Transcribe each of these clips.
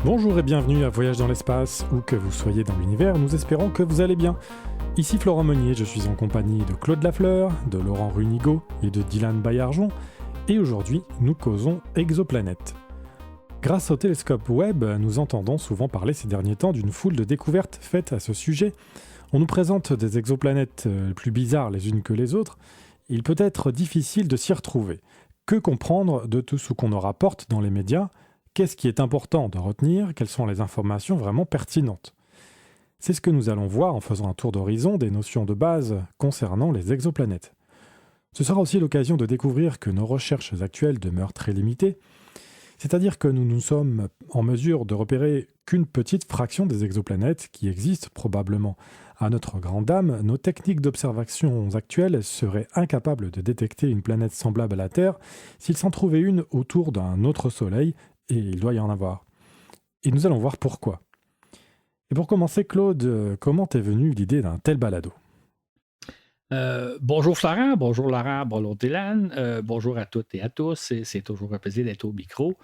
Bonjour et bienvenue à Voyage dans l'espace, où que vous soyez dans l'univers, nous espérons que vous allez bien. Ici Florent Meunier, je suis en compagnie de Claude Lafleur, de Laurent Runigo et de Dylan Baillargeon, et aujourd'hui nous causons exoplanètes. Grâce au télescope Webb, nous entendons souvent parler ces derniers temps d'une foule de découvertes faites à ce sujet. On nous présente des exoplanètes plus bizarres les unes que les autres. Il peut être difficile de s'y retrouver. Que comprendre de tout ce qu'on nous rapporte dans les médias ? Qu'est-ce qui est important de retenir ? Quelles sont les informations vraiment pertinentes ? C'est ce que nous allons voir en faisant un tour d'horizon des notions de base concernant les exoplanètes. Ce sera aussi l'occasion de découvrir que nos recherches actuelles demeurent très limitées, c'est-à-dire que nous sommes en mesure de repérer qu'une petite fraction des exoplanètes qui existent probablement. À notre grande dame, nos techniques d'observation actuelles seraient incapables de détecter une planète semblable à la Terre s'il s'en trouvait une autour d'un autre Soleil, et il doit y en avoir. Et nous allons voir pourquoi. Et pour commencer, Claude, comment t'es venue l'idée d'un tel balado ? Bonjour Florent, bonjour Laurent, bonjour Dylan, bonjour à toutes et à tous. C'est toujours un plaisir d'être au micro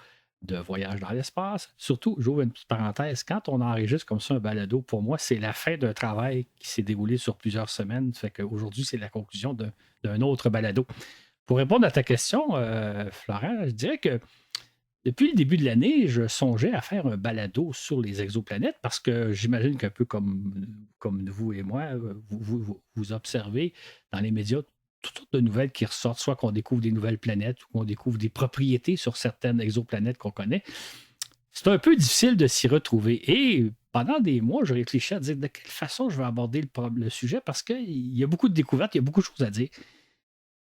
de Voyage dans l'espace. Surtout, j'ouvre une petite parenthèse, quand on enregistre comme ça un balado, pour moi, c'est la fin d'un travail qui s'est déroulé sur plusieurs semaines. Fait qu'aujourd'hui, c'est la conclusion d'un autre balado. Pour répondre à ta question, Florent, je dirais que depuis le début de l'année, je songeais à faire un balado sur les exoplanètes parce que j'imagine qu'un peu comme vous et moi, vous observez dans les médias toutes sortes de nouvelles qui ressortent, soit qu'on découvre des nouvelles planètes ou qu'on découvre des propriétés sur certaines exoplanètes qu'on connaît. C'est un peu difficile de s'y retrouver. Et pendant des mois, je réfléchis à dire de quelle façon je vais aborder le sujet parce qu'il y a beaucoup de découvertes, il y a beaucoup de choses à dire.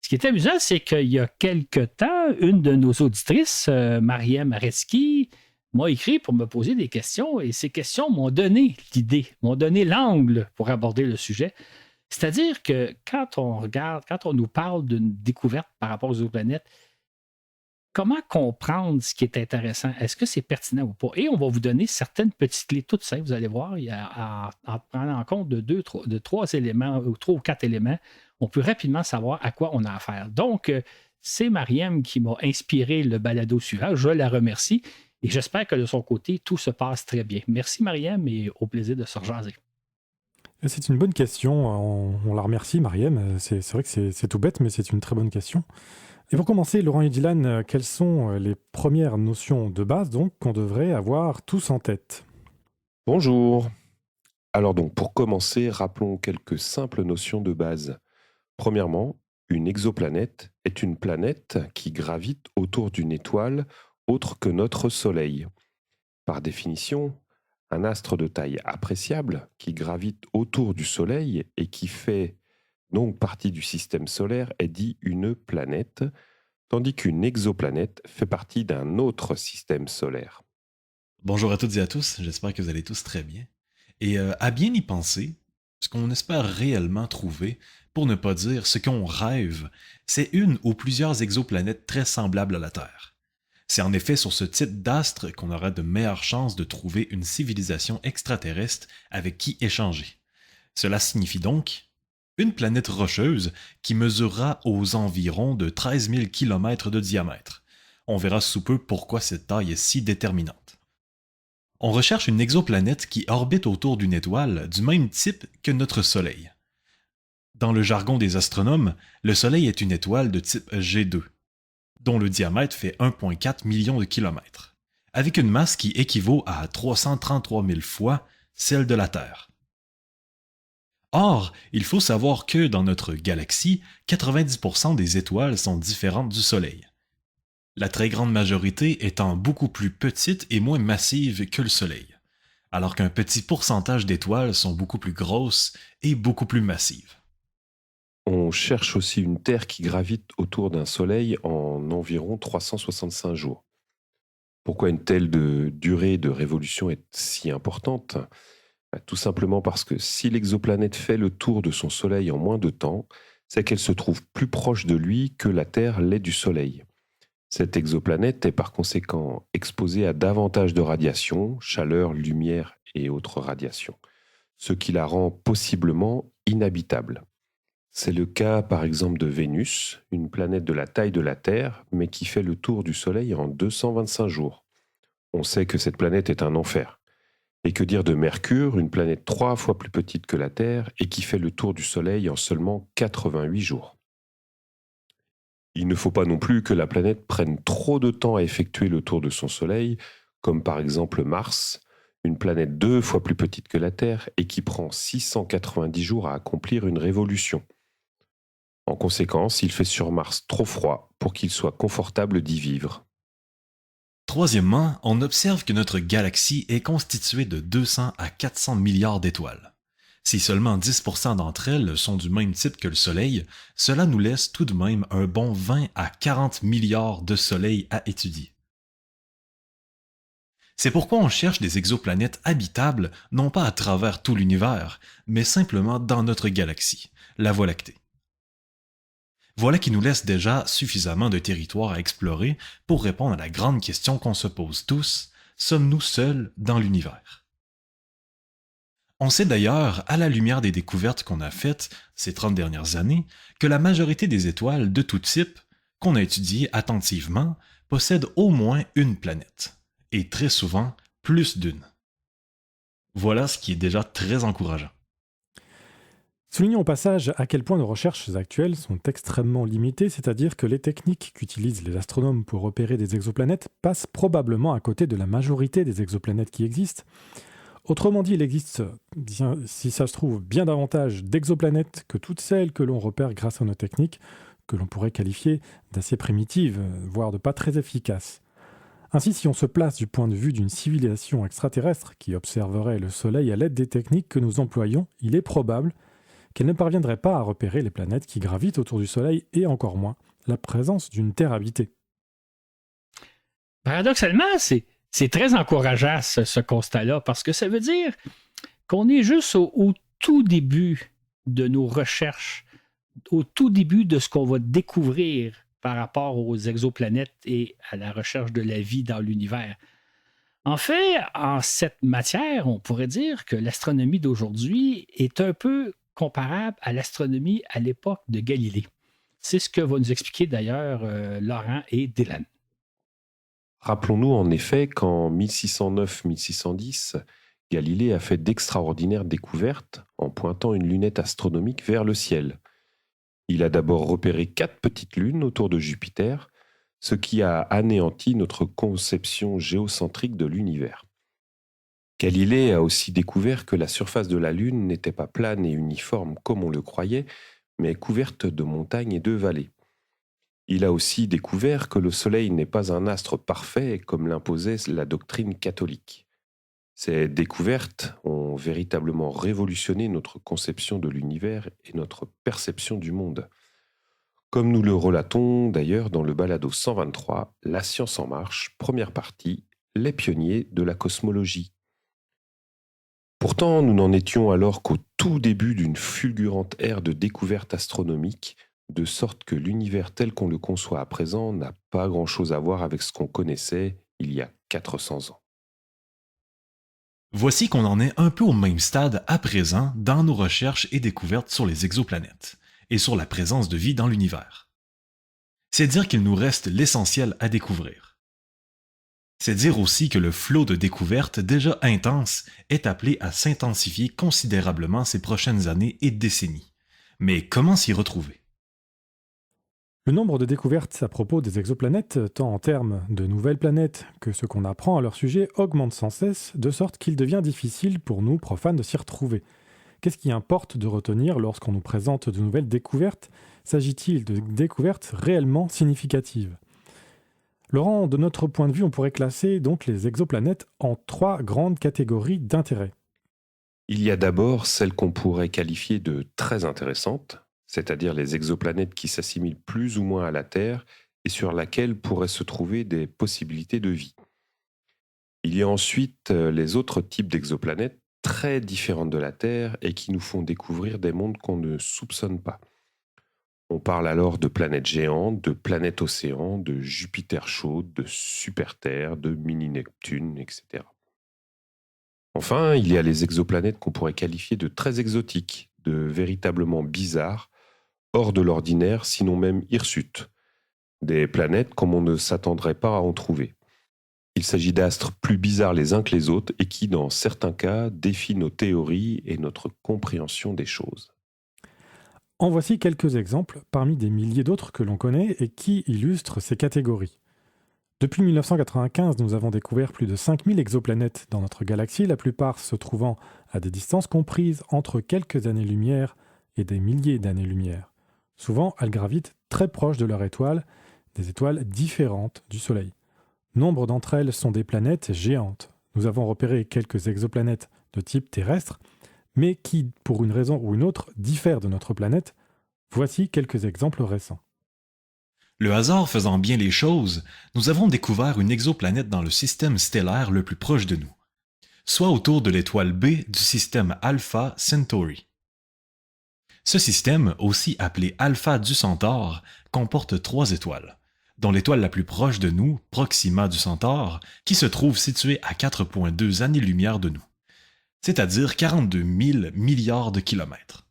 Ce qui est amusant, c'est qu'il y a quelque temps, une de nos auditrices, Mariam Areski, m'a écrit pour me poser des questions et ces questions m'ont donné l'idée, m'ont donné l'angle pour aborder le sujet. C'est-à-dire que quand on nous parle d'une découverte par rapport aux exoplanètes, comment comprendre ce qui est intéressant? Est-ce que c'est pertinent ou pas? Et on va vous donner certaines petites clés toutes simples, vous allez voir, en prenant en compte de trois éléments, ou trois ou quatre éléments, on peut rapidement savoir à quoi on a affaire. Donc, c'est Mariam qui m'a inspiré le balado suivant. Je la remercie et j'espère que de son côté, tout se passe très bien. Merci Mariam et au plaisir de se rejaser. C'est une bonne question, on la remercie Mariam, c'est vrai que c'est tout bête, mais c'est une très bonne question. Et pour commencer, Laurent et Dylan, quelles sont les premières notions de base donc qu'on devrait avoir tous en tête ? Bonjour. Alors donc, pour commencer, rappelons quelques simples notions de base. Premièrement, une exoplanète est une planète qui gravite autour d'une étoile autre que notre Soleil. Par définition, un astre de taille appréciable qui gravite autour du Soleil et qui fait donc partie du système solaire est dit une planète, tandis qu'une exoplanète fait partie d'un autre système solaire. Bonjour à toutes et à tous, j'espère que vous allez tous très bien. Et à bien y penser, ce qu'on espère réellement trouver, pour ne pas dire ce qu'on rêve, c'est une ou plusieurs exoplanètes très semblables à la Terre. C'est en effet sur ce type d'astre qu'on aura de meilleures chances de trouver une civilisation extraterrestre avec qui échanger. Cela signifie donc une planète rocheuse qui mesurera aux environs de 13 000 km de diamètre. On verra sous peu pourquoi cette taille est si déterminante. On recherche une exoplanète qui orbite autour d'une étoile du même type que notre Soleil. Dans le jargon des astronomes, le Soleil est une étoile de type G2, dont le diamètre fait 1,4 million de kilomètres, avec une masse qui équivaut à 333 000 fois celle de la Terre. Or, il faut savoir que dans notre galaxie, 90% des étoiles sont différentes du Soleil. La très grande majorité étant beaucoup plus petite et moins massive que le Soleil, alors qu'un petit pourcentage d'étoiles sont beaucoup plus grosses et beaucoup plus massives. On cherche aussi une Terre qui gravite autour d'un Soleil en environ 365 jours. Pourquoi une telle durée de révolution est si importante ? Tout simplement parce que si l'exoplanète fait le tour de son Soleil en moins de temps, c'est qu'elle se trouve plus proche de lui que la Terre l'est du Soleil. Cette exoplanète est par conséquent exposée à davantage de radiation, chaleur, lumière et autres radiations, ce qui la rend possiblement inhabitable. C'est le cas par exemple de Vénus, une planète de la taille de la Terre, mais qui fait le tour du Soleil en 225 jours. On sait que cette planète est un enfer. Et que dire de Mercure, une planète 3 fois plus petite que la Terre et qui fait le tour du Soleil en seulement 88 jours. Il ne faut pas non plus que la planète prenne trop de temps à effectuer le tour de son Soleil, comme par exemple Mars, une planète 2 fois plus petite que la Terre et qui prend 690 jours à accomplir une révolution. En conséquence, il fait sur Mars trop froid pour qu'il soit confortable d'y vivre. Troisièmement, on observe que notre galaxie est constituée de 200 à 400 milliards d'étoiles. Si seulement 10% d'entre elles sont du même type que le Soleil, cela nous laisse tout de même un bon 20 à 40 milliards de soleils à étudier. C'est pourquoi on cherche des exoplanètes habitables non pas à travers tout l'univers, mais simplement dans notre galaxie, la Voie lactée. Voilà qui nous laisse déjà suffisamment de territoire à explorer pour répondre à la grande question qu'on se pose tous, sommes-nous seuls dans l'univers? On sait d'ailleurs, à la lumière des découvertes qu'on a faites ces 30 dernières années, que la majorité des étoiles de tout type, qu'on a étudiées attentivement, possèdent au moins une planète, et très souvent plus d'une. Voilà ce qui est déjà très encourageant. Soulignons au passage à quel point nos recherches actuelles sont extrêmement limitées, c'est-à-dire que les techniques qu'utilisent les astronomes pour repérer des exoplanètes passent probablement à côté de la majorité des exoplanètes qui existent. Autrement dit, il existe, si ça se trouve, bien davantage d'exoplanètes que toutes celles que l'on repère grâce à nos techniques, que l'on pourrait qualifier d'assez primitives, voire de pas très efficaces. Ainsi, si on se place du point de vue d'une civilisation extraterrestre qui observerait le Soleil à l'aide des techniques que nous employons, il est probable qu'elle ne parviendrait pas à repérer les planètes qui gravitent autour du Soleil et encore moins la présence d'une Terre habitée. Paradoxalement, c'est très encourageant ce constat-là, parce que ça veut dire qu'on est juste au tout début de nos recherches, au tout début de ce qu'on va découvrir par rapport aux exoplanètes et à la recherche de la vie dans l'univers. En fait, en cette matière, on pourrait dire que l'astronomie d'aujourd'hui est un peu comparable à l'astronomie à l'époque de Galilée. C'est ce que vont nous expliquer d'ailleurs Laurent et Dylan. Rappelons-nous en effet qu'en 1609-1610, Galilée a fait d'extraordinaires découvertes en pointant une lunette astronomique vers le ciel. Il a d'abord repéré 4 petites lunes autour de Jupiter, ce qui a anéanti notre conception géocentrique de l'univers. Galilée a aussi découvert que la surface de la Lune n'était pas plane et uniforme comme on le croyait, mais couverte de montagnes et de vallées. Il a aussi découvert que le Soleil n'est pas un astre parfait comme l'imposait la doctrine catholique. Ces découvertes ont véritablement révolutionné notre conception de l'univers et notre perception du monde. Comme nous le relatons d'ailleurs dans le balado 123, La science en marche, première partie, les pionniers de la cosmologie. Pourtant, nous n'en étions alors qu'au tout début d'une fulgurante ère de découvertes astronomiques, de sorte que l'univers tel qu'on le conçoit à présent n'a pas grand-chose à voir avec ce qu'on connaissait il y a 400 ans. Voici qu'on en est un peu au même stade à présent dans nos recherches et découvertes sur les exoplanètes et sur la présence de vie dans l'univers. C'est dire qu'il nous reste l'essentiel à découvrir. C'est dire aussi que le flot de découvertes déjà intense est appelé à s'intensifier considérablement ces prochaines années et décennies. Mais comment s'y retrouver? Le nombre de découvertes à propos des exoplanètes, tant en termes de nouvelles planètes que ce qu'on apprend à leur sujet, augmente sans cesse, de sorte qu'il devient difficile pour nous, profanes, de s'y retrouver. Qu'est-ce qui importe de retenir lorsqu'on nous présente de nouvelles découvertes? S'agit-il de découvertes réellement significatives? Laurent, de notre point de vue, on pourrait classer donc les exoplanètes en 3 grandes catégories d'intérêt. Il y a d'abord celles qu'on pourrait qualifier de très intéressantes, c'est-à-dire les exoplanètes qui s'assimilent plus ou moins à la Terre et sur laquelle pourraient se trouver des possibilités de vie. Il y a ensuite les autres types d'exoplanètes très différentes de la Terre et qui nous font découvrir des mondes qu'on ne soupçonne pas. On parle alors de planètes géantes, de planètes océans, de Jupiter chaude, de super-Terre, de mini-Neptune, etc. Enfin, il y a les exoplanètes qu'on pourrait qualifier de très exotiques, de véritablement bizarres, hors de l'ordinaire, sinon même hirsutes. Des planètes comme on ne s'attendrait pas à en trouver. Il s'agit d'astres plus bizarres les uns que les autres et qui, dans certains cas, défient nos théories et notre compréhension des choses. En voici quelques exemples parmi des milliers d'autres que l'on connaît et qui illustrent ces catégories. Depuis 1995, nous avons découvert plus de 5000 exoplanètes dans notre galaxie, la plupart se trouvant à des distances comprises entre quelques années-lumière et des milliers d'années-lumière. Souvent, elles gravitent très proches de leur étoile, des étoiles différentes du Soleil. Nombre d'entre elles sont des planètes géantes. Nous avons repéré quelques exoplanètes de type terrestre, mais qui, pour une raison ou une autre, diffèrent de notre planète. Voici quelques exemples récents. Le hasard faisant bien les choses, nous avons découvert une exoplanète dans le système stellaire le plus proche de nous, soit autour de l'étoile B du système Alpha Centauri. Ce système, aussi appelé Alpha du Centaure, comporte 3 étoiles, dont l'étoile la plus proche de nous, Proxima du Centaure, qui se trouve située à 4,2 années-lumière de nous, c'est-à-dire 42 000 milliards de kilomètres.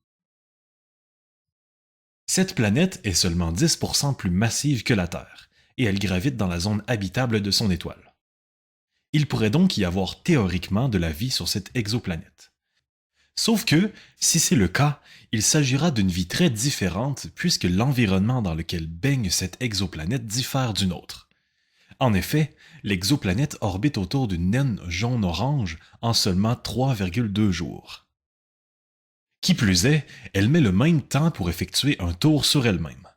Cette planète est seulement 10% plus massive que la Terre, et elle gravite dans la zone habitable de son étoile. Il pourrait donc y avoir théoriquement de la vie sur cette exoplanète. Sauf que, si c'est le cas, il s'agira d'une vie très différente puisque l'environnement dans lequel baigne cette exoplanète diffère d'une autre. En effet, l'exoplanète orbite autour d'une naine jaune-orange en seulement 3,2 jours. Qui plus est, elle met le même temps pour effectuer un tour sur elle-même.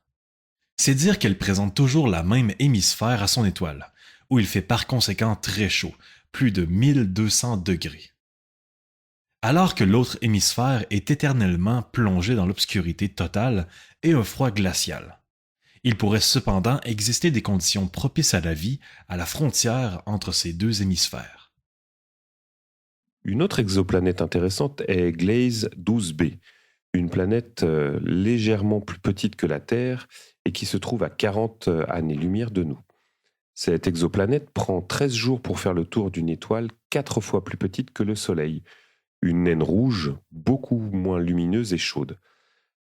C'est dire qu'elle présente toujours la même hémisphère à son étoile, où il fait par conséquent très chaud, plus de 1200 degrés. Alors que l'autre hémisphère est éternellement plongé dans l'obscurité totale et un froid glacial. Il pourrait cependant exister des conditions propices à la vie à la frontière entre ces deux hémisphères. Une autre exoplanète intéressante est Gliese 12b, une planète légèrement plus petite que la Terre et qui se trouve à 40 années-lumière de nous. Cette exoplanète prend 13 jours pour faire le tour d'une étoile 4 fois plus petite que le Soleil, une naine rouge beaucoup moins lumineuse et chaude.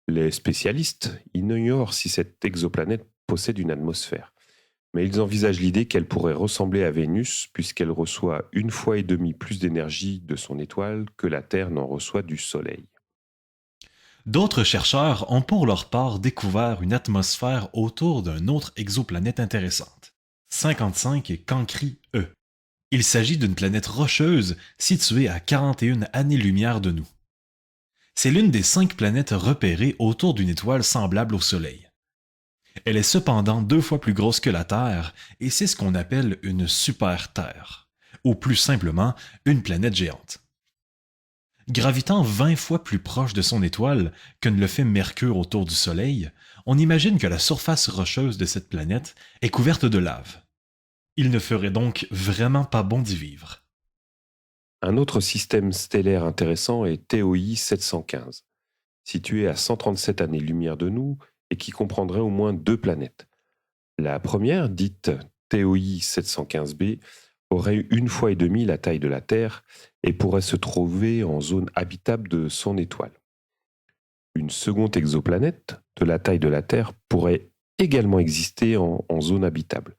Les spécialistes ignorent si cette exoplanète possède une atmosphère. Mais ils envisagent l'idée qu'elle pourrait ressembler à Vénus puisqu'elle reçoit 1,5 fois plus d'énergie de son étoile que la Terre n'en reçoit du Soleil. D'autres chercheurs ont pour leur part découvert une atmosphère autour d'une autre exoplanète intéressante, 55 Cancri E. Il s'agit d'une planète rocheuse située à 41 années-lumière de nous. C'est l'une des 5 planètes repérées autour d'une étoile semblable au Soleil. Elle est cependant 2 fois plus grosse que la Terre et c'est ce qu'on appelle une super-Terre, ou plus simplement une planète géante. Gravitant 20 fois plus proche de son étoile que ne le fait Mercure autour du Soleil, on imagine que la surface rocheuse de cette planète est couverte de lave. Il ne ferait donc vraiment pas bon d'y vivre. Un autre système stellaire intéressant est TOI 715, situé à 137 années-lumière de nous et qui comprendrait au moins 2 planètes. La première, dite TOI 715b, aurait 1,5 fois la taille de la Terre et pourrait se trouver en zone habitable de son étoile. Une seconde exoplanète, de la taille de la Terre, pourrait également exister en zone habitable.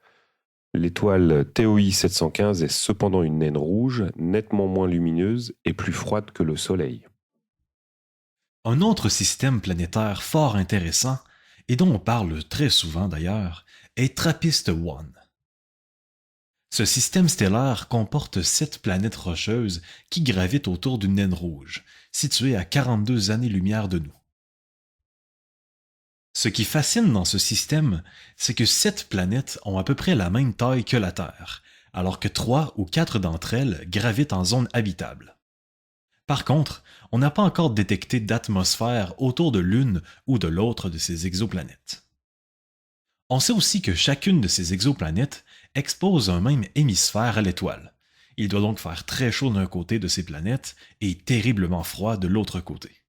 L'étoile TOI 715 est cependant une naine rouge, nettement moins lumineuse et plus froide que le Soleil. Un autre système planétaire fort intéressant, et dont on parle très souvent d'ailleurs, est TRAPPIST-1. Ce système stellaire comporte 7 planètes rocheuses qui gravitent autour d'une naine rouge, située à 42 années-lumière de nous. Ce qui fascine dans ce système, c'est que 7 planètes ont à peu près la même taille que la Terre, alors que 3 ou 4 d'entre elles gravitent en zone habitable. Par contre, on n'a pas encore détecté d'atmosphère autour de l'une ou de l'autre de ces exoplanètes. On sait aussi que chacune de ces exoplanètes expose un même hémisphère à l'étoile. Il doit donc faire très chaud d'un côté de ces planètes et terriblement froid de l'autre côté.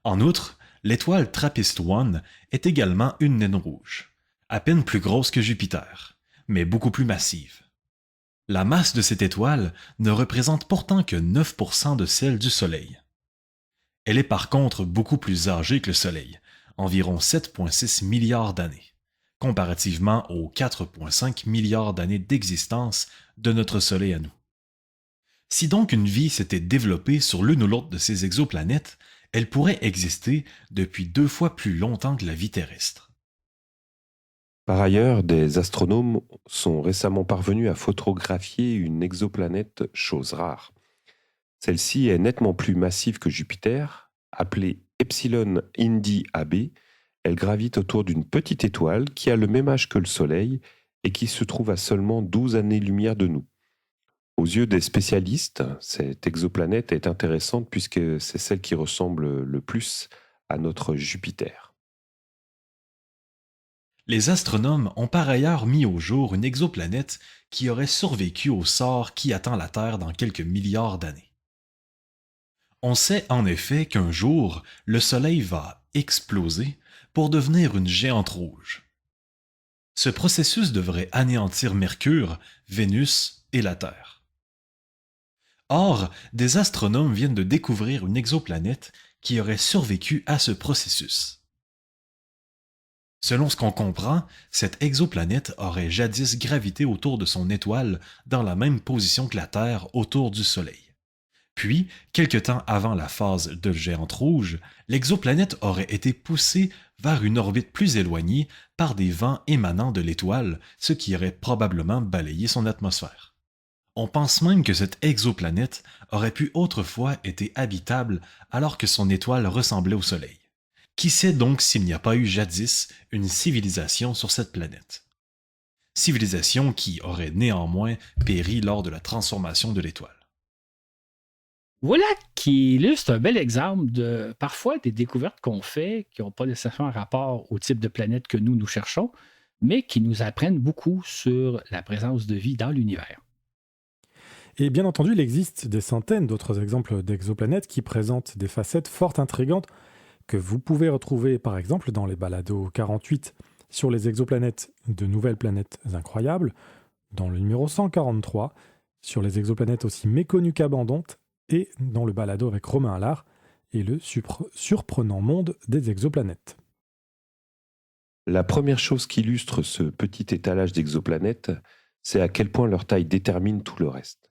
En outre, l'étoile TRAPPIST-1 est également une naine rouge, à peine plus grosse que Jupiter, mais beaucoup plus massive. La masse de cette étoile ne représente pourtant que 9% de celle du Soleil. Elle est par contre beaucoup plus âgée que le Soleil, environ 7,6 milliards d'années, comparativement aux 4,5 milliards d'années d'existence de notre Soleil à nous. Si donc une vie s'était développée sur l'une ou l'autre de ces exoplanètes, elle pourrait exister depuis 2 fois plus longtemps que la vie terrestre. Par ailleurs, des astronomes sont récemment parvenus à photographier une exoplanète, chose rare. Celle-ci est nettement plus massive que Jupiter, appelée Epsilon Indi AB. Elle gravite autour d'une petite étoile qui a le même âge que le Soleil et qui se trouve à seulement 12 années-lumière de nous. Aux yeux des spécialistes, cette exoplanète est intéressante puisque c'est celle qui ressemble le plus à notre Jupiter. Les astronomes ont par ailleurs mis au jour une exoplanète qui aurait survécu au sort qui attend la Terre dans quelques milliards d'années. On sait en effet qu'un jour, le Soleil va exploser pour devenir une géante rouge. Ce processus devrait anéantir Mercure, Vénus et la Terre. Or, des astronomes viennent de découvrir une exoplanète qui aurait survécu à ce processus. Selon ce qu'on comprend, cette exoplanète aurait jadis gravité autour de son étoile dans la même position que la Terre autour du Soleil. Puis, quelque temps avant la phase de géante rouge, l'exoplanète aurait été poussée vers une orbite plus éloignée par des vents émanant de l'étoile, ce qui aurait probablement balayé son atmosphère. On pense même que cette exoplanète aurait pu autrefois été habitable alors que son étoile ressemblait au Soleil. Qui sait donc s'il n'y a pas eu jadis une civilisation sur cette planète? Civilisation qui aurait néanmoins péri lors de la transformation de l'étoile. Voilà qui illustre un bel exemple de parfois des découvertes qu'on fait qui n'ont pas nécessairement un rapport au type de planète que nous cherchons, mais qui nous apprennent beaucoup sur la présence de vie dans l'univers. Et bien entendu, il existe des centaines d'autres exemples d'exoplanètes qui présentent des facettes fort intrigantes que vous pouvez retrouver par exemple dans les balados 48 sur les exoplanètes de nouvelles planètes incroyables, dans le numéro 143 sur les exoplanètes aussi méconnues qu'abondantes et dans le balado avec Romain Allard et le surprenant monde des exoplanètes. La première chose qui illustre ce petit étalage d'exoplanètes, c'est à quel point leur taille détermine tout le reste.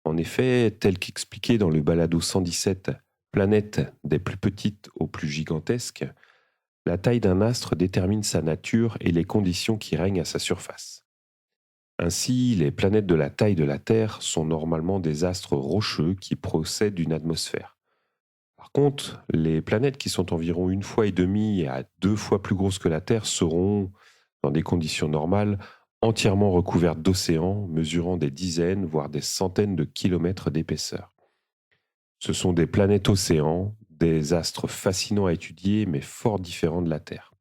En effet, tel qu'expliqué dans le balado 117, planète des plus petites aux plus gigantesques, la taille d'un astre détermine sa nature et les conditions qui règnent à sa surface. Ainsi, les planètes de la taille de la Terre sont normalement des astres rocheux qui possèdent d'une atmosphère. Par contre, les planètes qui sont environ 1,5 fois à 2 fois plus grosses que la Terre seront, dans des conditions normales, entièrement recouvertes d'océans mesurant des dizaines, voire des centaines de kilomètres d'épaisseur. Ce sont des planètes océans, des astres fascinants à étudier, mais fort différents de la Terre.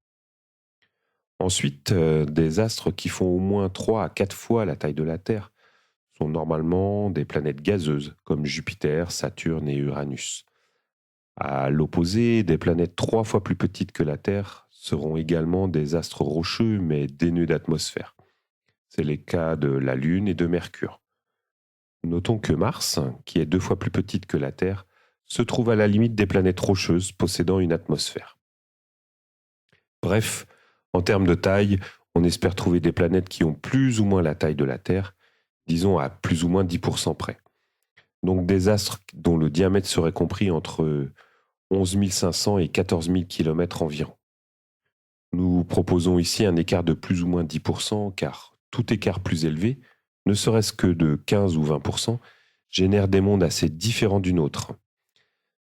Ensuite, des astres qui font au moins 3 à 4 fois la taille de la Terre sont normalement des planètes gazeuses, comme Jupiter, Saturne et Uranus. À l'opposé, des planètes 3 fois plus petites que la Terre seront également des astres rocheux, mais dénués d'atmosphère. C'est les cas de la Lune et de Mercure. Notons que Mars, qui est 2 fois plus petite que la Terre, se trouve à la limite des planètes rocheuses possédant une atmosphère. Bref, en termes de taille, on espère trouver des planètes qui ont plus ou moins la taille de la Terre, disons à plus ou moins 10% près. Donc des astres dont le diamètre serait compris entre 11 500 et 14 000 km environ. Nous proposons ici un écart de plus ou moins 10%, car tout écart plus élevé, ne serait-ce que de 15 ou 20%, génère des mondes assez différents d'une autre.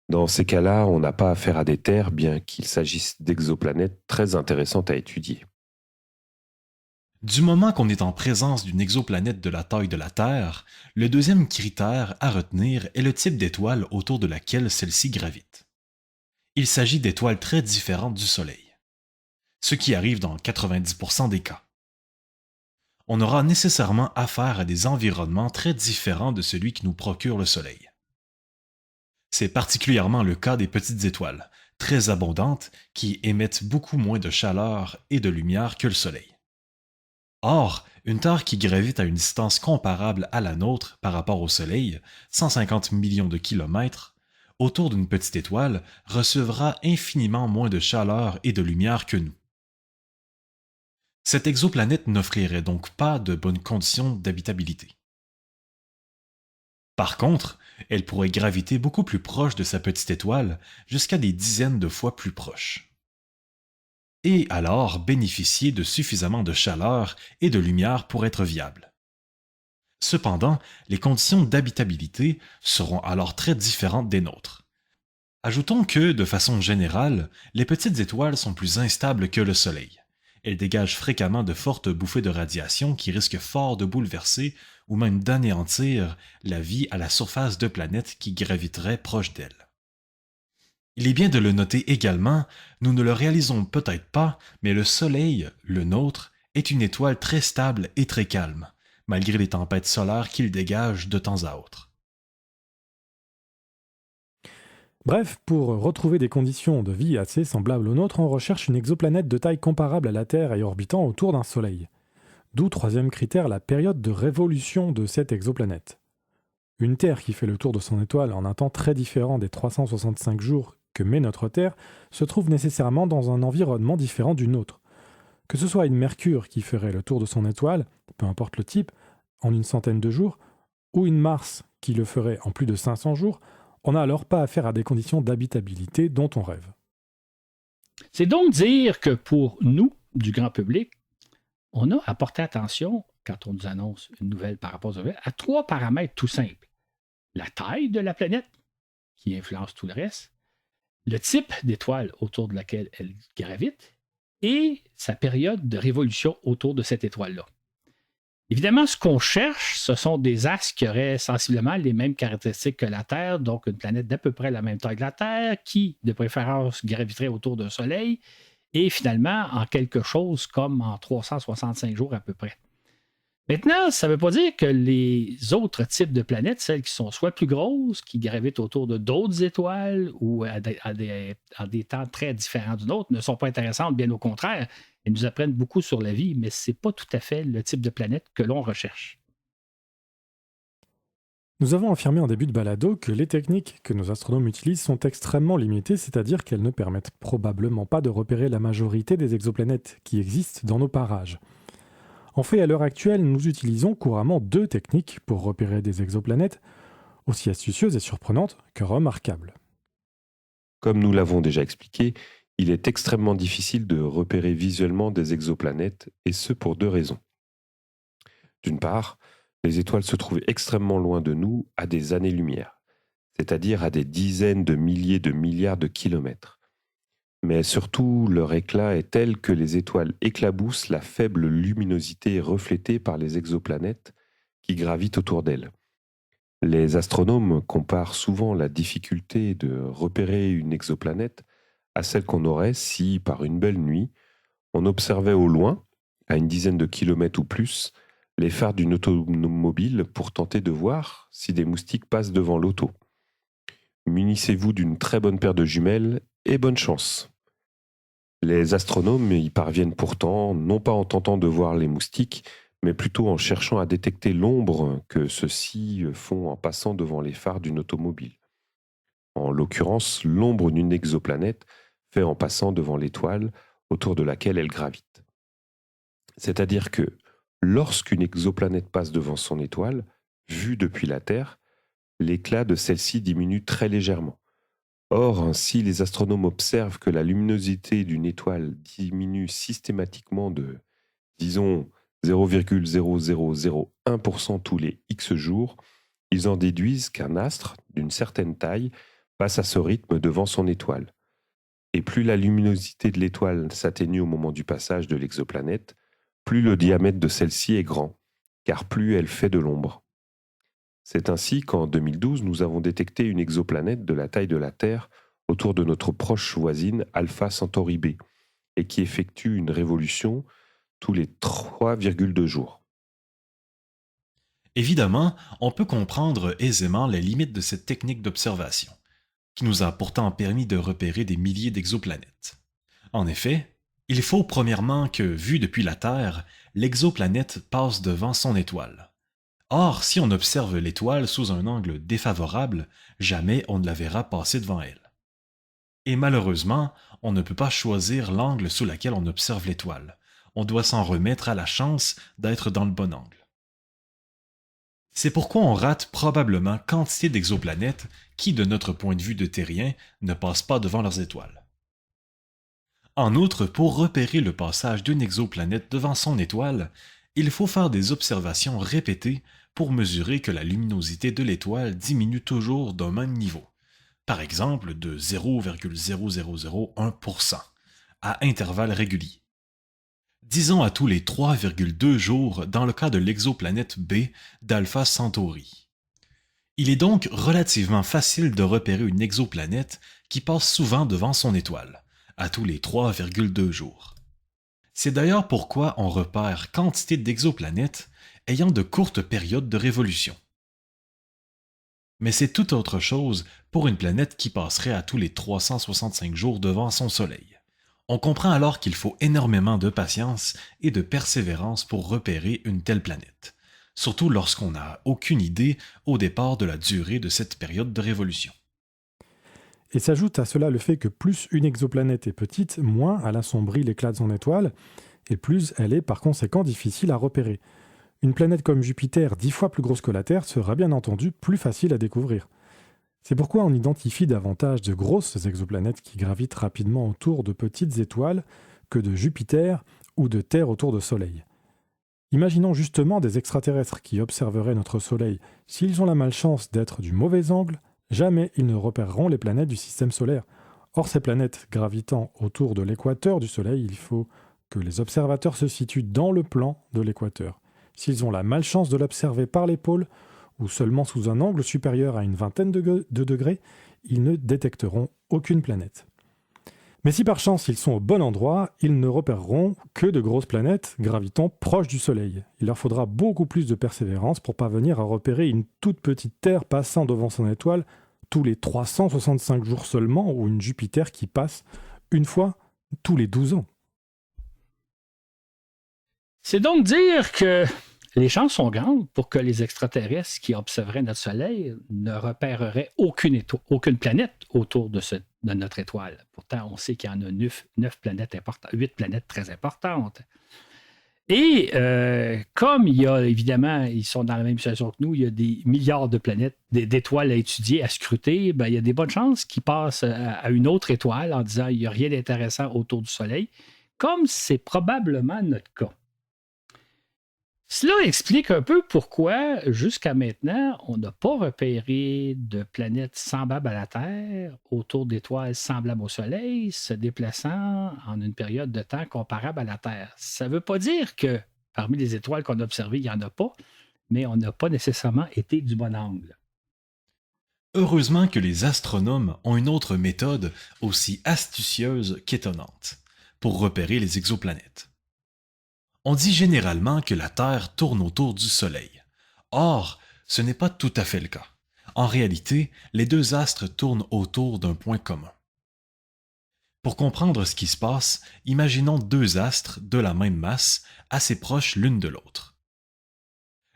Dans ces cas-là, on n'a pas affaire à des terres, bien qu'il s'agisse d'exoplanètes très intéressantes à étudier. Du moment qu'on est en présence d'une exoplanète de la taille de la Terre, le deuxième critère à retenir est le type d'étoile autour de laquelle celle-ci gravite. Il s'agit d'étoiles très différentes du Soleil, ce qui arrive dans 90% des cas. On aura nécessairement affaire à des environnements très différents de celui qui nous procure le Soleil. C'est particulièrement le cas des petites étoiles, très abondantes, qui émettent beaucoup moins de chaleur et de lumière que le Soleil. Or, une Terre qui gravite à une distance comparable à la nôtre par rapport au Soleil, 150 millions de kilomètres, autour d'une petite étoile, recevra infiniment moins de chaleur et de lumière que nous. Cette exoplanète n'offrirait donc pas de bonnes conditions d'habitabilité. Par contre, elle pourrait graviter beaucoup plus proche de sa petite étoile, jusqu'à des dizaines de fois plus proche. Et alors bénéficier de suffisamment de chaleur et de lumière pour être viable. Cependant, les conditions d'habitabilité seront alors très différentes des nôtres. Ajoutons que, de façon générale, les petites étoiles sont plus instables que le Soleil. Elles dégagent fréquemment de fortes bouffées de radiation qui risquent fort de bouleverser ou même d'anéantir la vie à la surface de planètes qui graviteraient proche d'elles. Il est bien de le noter également, nous ne le réalisons peut-être pas, mais le Soleil, le nôtre, est une étoile très stable et très calme, malgré les tempêtes solaires qu'il dégage de temps à autre. Bref, pour retrouver des conditions de vie assez semblables aux nôtres, on recherche une exoplanète de taille comparable à la Terre et orbitant autour d'un Soleil. D'où, troisième critère, la période de révolution de cette exoplanète. Une Terre qui fait le tour de son étoile en un temps très différent des 365 jours que met notre Terre se trouve nécessairement dans un environnement différent du nôtre. Que ce soit une Mercure qui ferait le tour de son étoile, peu importe le type, en une centaine de jours, ou une Mars qui le ferait en plus de 500 jours, on n'a alors pas affaire à des conditions d'habitabilité dont on rêve. C'est donc dire que pour nous, du grand public, on a à porter attention, quand on nous annonce une nouvelle par rapport aux nouvelles, à 3 paramètres tout simples. La taille de la planète, qui influence tout le reste, le type d'étoile autour de laquelle elle gravite, et sa période de révolution autour de cette étoile-là. Évidemment, ce qu'on cherche, ce sont des astres qui auraient sensiblement les mêmes caractéristiques que la Terre, donc une planète d'à peu près la même taille que la Terre, qui, de préférence, graviterait autour d'un Soleil, et finalement, en quelque chose comme en 365 jours à peu près. Maintenant, ça ne veut pas dire que les autres types de planètes, celles qui sont soit plus grosses, qui gravitent autour de d'autres étoiles ou à des temps très différents du nôtre, ne sont pas intéressantes, bien au contraire. Elles nous apprennent beaucoup sur la vie, mais ce n'est pas tout à fait le type de planète que l'on recherche. Nous avons affirmé en début de balado que les techniques que nos astronomes utilisent sont extrêmement limitées, c'est-à-dire qu'elles ne permettent probablement pas de repérer la majorité des exoplanètes qui existent dans nos parages. En fait, à l'heure actuelle, nous utilisons couramment 2 techniques pour repérer des exoplanètes, aussi astucieuses et surprenantes que remarquables. Comme nous l'avons déjà expliqué, il est extrêmement difficile de repérer visuellement des exoplanètes, et ce pour 2 raisons. D'une part, les étoiles se trouvent extrêmement loin de nous à des années-lumière, c'est-à-dire à des dizaines de milliers de milliards de kilomètres. Mais surtout, leur éclat est tel que les étoiles éclaboussent la faible luminosité reflétée par les exoplanètes qui gravitent autour d'elles. Les astronomes comparent souvent la difficulté de repérer une exoplanète à celle qu'on aurait si, par une belle nuit, on observait au loin, à une dizaine de kilomètres ou plus, les phares d'une automobile pour tenter de voir si des moustiques passent devant l'auto. Munissez-vous d'une très bonne paire de jumelles et bonne chance. Les astronomes y parviennent pourtant, non pas en tentant de voir les moustiques, mais plutôt en cherchant à détecter l'ombre que ceux-ci font en passant devant les phares d'une automobile. En l'occurrence, l'ombre d'une exoplanète fait en passant devant l'étoile autour de laquelle elle gravite. C'est-à-dire que, lorsqu'une exoplanète passe devant son étoile, vue depuis la Terre, l'éclat de celle-ci diminue très légèrement. Or, si les astronomes observent que la luminosité d'une étoile diminue systématiquement de, disons, 0,0001% tous les X jours, ils en déduisent qu'un astre d'une certaine taille passe à ce rythme devant son étoile. Et plus la luminosité de l'étoile s'atténue au moment du passage de l'exoplanète, plus le diamètre de celle-ci est grand, car plus elle fait de l'ombre. C'est ainsi qu'en 2012, nous avons détecté une exoplanète de la taille de la Terre autour de notre proche voisine Alpha Centauri B, et qui effectue une révolution tous les 3,2 jours. Évidemment, on peut comprendre aisément les limites de cette technique d'observation, qui nous a pourtant permis de repérer des milliers d'exoplanètes. En effet, il faut premièrement que, vu depuis la Terre, l'exoplanète passe devant son étoile. Or, si on observe l'étoile sous un angle défavorable, jamais on ne la verra passer devant elle. Et malheureusement, on ne peut pas choisir l'angle sous lequel on observe l'étoile. on doit s'en remettre à la chance d'être dans le bon angle. C'est pourquoi on rate probablement quantité d'exoplanètes qui, de notre point de vue de terrien, ne passent pas devant leurs étoiles. En outre, pour repérer le passage d'une exoplanète devant son étoile, il faut faire des observations répétées pour mesurer que la luminosité de l'étoile diminue toujours d'un même niveau, par exemple de 0,0001% à intervalles réguliers. Disons à tous les 3,2 jours dans le cas de l'exoplanète B d'Alpha Centauri. Il est donc relativement facile de repérer une exoplanète qui passe souvent devant son étoile, à tous les 3,2 jours. C'est d'ailleurs pourquoi on repère quantité d'exoplanètes ayant de courtes périodes de révolution. Mais c'est tout autre chose pour une planète qui passerait à tous les 365 jours devant son Soleil. On comprend alors qu'il faut énormément de patience et de persévérance pour repérer une telle planète, surtout lorsqu'on n'a aucune idée au départ de la durée de cette période de révolution. Et s'ajoute à cela le fait que plus une exoplanète est petite, moins elle assombrit l'éclat de son étoile, et plus elle est par conséquent difficile à repérer. Une planète comme Jupiter, 10 fois plus grosse que la Terre, sera bien entendu plus facile à découvrir. C'est pourquoi on identifie davantage de grosses exoplanètes qui gravitent rapidement autour de petites étoiles que de Jupiter ou de Terre autour de Soleil. Imaginons justement des extraterrestres qui observeraient notre Soleil. S'ils ont la malchance d'être du mauvais angle, jamais ils ne repéreront les planètes du système solaire. Or, ces planètes gravitant autour de l'équateur du Soleil, il faut que les observateurs se situent dans le plan de l'équateur. S'ils ont la malchance de l'observer par les pôles, ou seulement sous un angle supérieur à une vingtaine de degrés, ils ne détecteront aucune planète. Mais si par chance ils sont au bon endroit, ils ne repéreront que de grosses planètes gravitant proches du Soleil. Il leur faudra beaucoup plus de persévérance pour parvenir à repérer une toute petite Terre passant devant son étoile tous les 365 jours seulement, ou une Jupiter qui passe une fois tous les 12 ans. C'est donc dire que les chances sont grandes pour que les extraterrestres qui observeraient notre Soleil ne repéreraient aucune planète autour de notre étoile. Pourtant, on sait qu'il y en a 9 planètes importantes, 8 planètes très importantes. Et comme il y a, évidemment, ils sont dans la même situation que nous, il y a des milliards de planètes, d'étoiles à étudier, à scruter, ben, il y a des bonnes chances qu'ils passent à une autre étoile en disant qu'il n'y a rien d'intéressant autour du Soleil, comme c'est probablement notre cas. Cela explique un peu pourquoi, jusqu'à maintenant, on n'a pas repéré de planètes semblables à la Terre autour d'étoiles semblables au Soleil, se déplaçant en une période de temps comparable à la Terre. Ça ne veut pas dire que parmi les étoiles qu'on a observées, il n'y en a pas, mais on n'a pas nécessairement été du bon angle. Heureusement que les astronomes ont une autre méthode aussi astucieuse qu'étonnante pour repérer les exoplanètes. On dit généralement que la Terre tourne autour du Soleil. Or, ce n'est pas tout à fait le cas. En réalité, les deux astres tournent autour d'un point commun. Pour comprendre ce qui se passe, imaginons deux astres de la même masse, assez proches l'une de l'autre.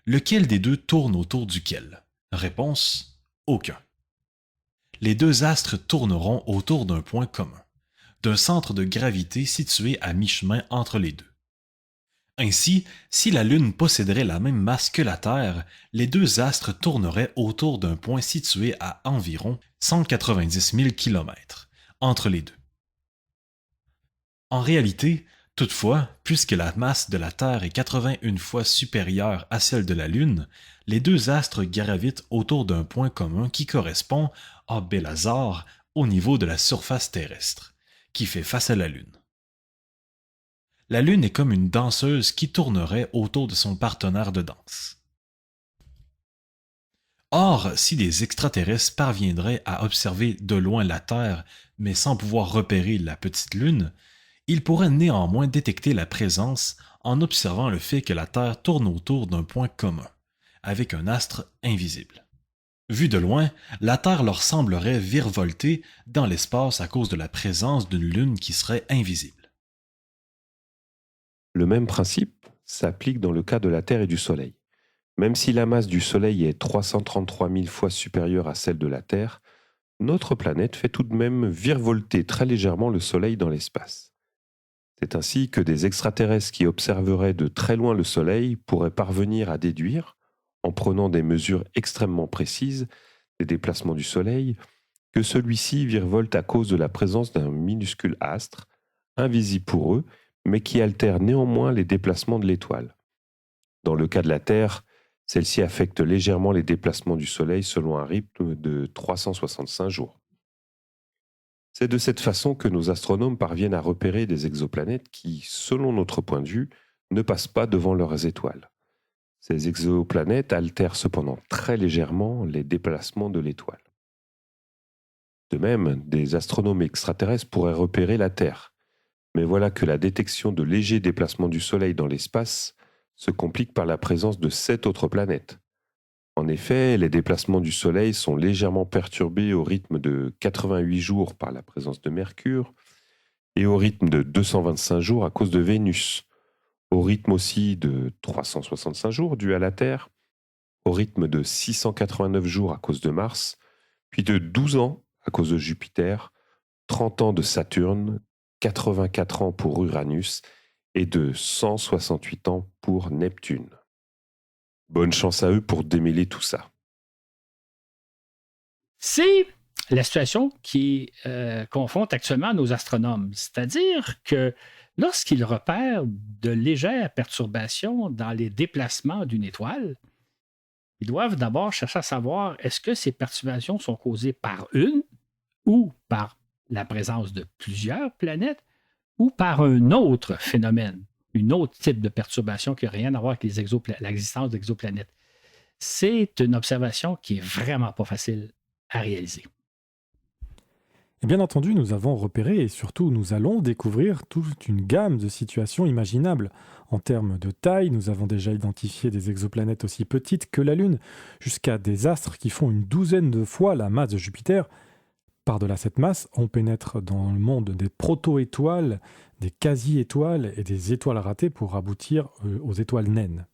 Lequel des deux tourne autour duquel? Réponse: aucun. Les deux astres tourneront autour d'un point commun, d'un centre de gravité situé à mi-chemin entre les deux. Ainsi, si la Lune posséderait la même masse que la Terre, les deux astres tourneraient autour d'un point situé à environ 190 000 km entre les deux. En réalité, toutefois, puisque la masse de la Terre est 81 fois supérieure à celle de la Lune, les deux astres gravitent autour d'un point commun qui correspond, à bel hasard, au niveau de la surface terrestre, qui fait face à la Lune. La Lune est comme une danseuse qui tournerait autour de son partenaire de danse. Or, si des extraterrestres parviendraient à observer de loin la Terre, mais sans pouvoir repérer la petite Lune, ils pourraient néanmoins détecter la présence en observant le fait que la Terre tourne autour d'un point commun, avec un astre invisible. Vu de loin, la Terre leur semblerait virevolter dans l'espace à cause de la présence d'une Lune qui serait invisible. Le même principe s'applique dans le cas de la Terre et du Soleil. Même si la masse du Soleil est 333 000 fois supérieure à celle de la Terre, notre planète fait tout de même virevolter très légèrement le Soleil dans l'espace. C'est ainsi que des extraterrestres qui observeraient de très loin le Soleil pourraient parvenir à déduire, en prenant des mesures extrêmement précises des déplacements du Soleil, que celui-ci virevolte à cause de la présence d'un minuscule astre, invisible pour eux, mais qui altère néanmoins les déplacements de l'étoile. Dans le cas de la Terre, celle-ci affecte légèrement les déplacements du Soleil selon un rythme de 365 jours. C'est de cette façon que nos astronomes parviennent à repérer des exoplanètes qui, selon notre point de vue, ne passent pas devant leurs étoiles. Ces exoplanètes altèrent cependant très légèrement les déplacements de l'étoile. De même, des astronomes extraterrestres pourraient repérer la Terre. Mais voilà que la détection de légers déplacements du Soleil dans l'espace se complique par la présence de 7 autres planètes. En effet, les déplacements du Soleil sont légèrement perturbés au rythme de 88 jours par la présence de Mercure et au rythme de 225 jours à cause de Vénus, au rythme aussi de 365 jours dû à la Terre, au rythme de 689 jours à cause de Mars, puis de 12 ans à cause de Jupiter, 30 ans de Saturne, 84 ans pour Uranus et de 168 ans pour Neptune. Bonne chance à eux pour démêler tout ça. C'est la situation qui confronte actuellement nos astronomes. C'est-à-dire que lorsqu'ils repèrent de légères perturbations dans les déplacements d'une étoile, ils doivent d'abord chercher à savoir est-ce que ces perturbations sont causées par une ou par la présence de plusieurs planètes ou par un autre phénomène, un autre type de perturbation qui n'a rien à voir avec l'existence d'exoplanètes. C'est une observation qui est vraiment pas facile à réaliser. Et bien entendu, nous avons repéré et surtout nous allons découvrir toute une gamme de situations imaginables. En termes de taille, nous avons déjà identifié des exoplanètes aussi petites que la Lune, jusqu'à des astres qui font une douzaine de fois la masse de Jupiter. Par-delà cette masse, on pénètre dans le monde des proto-étoiles, des quasi-étoiles et des étoiles ratées pour aboutir aux étoiles naines.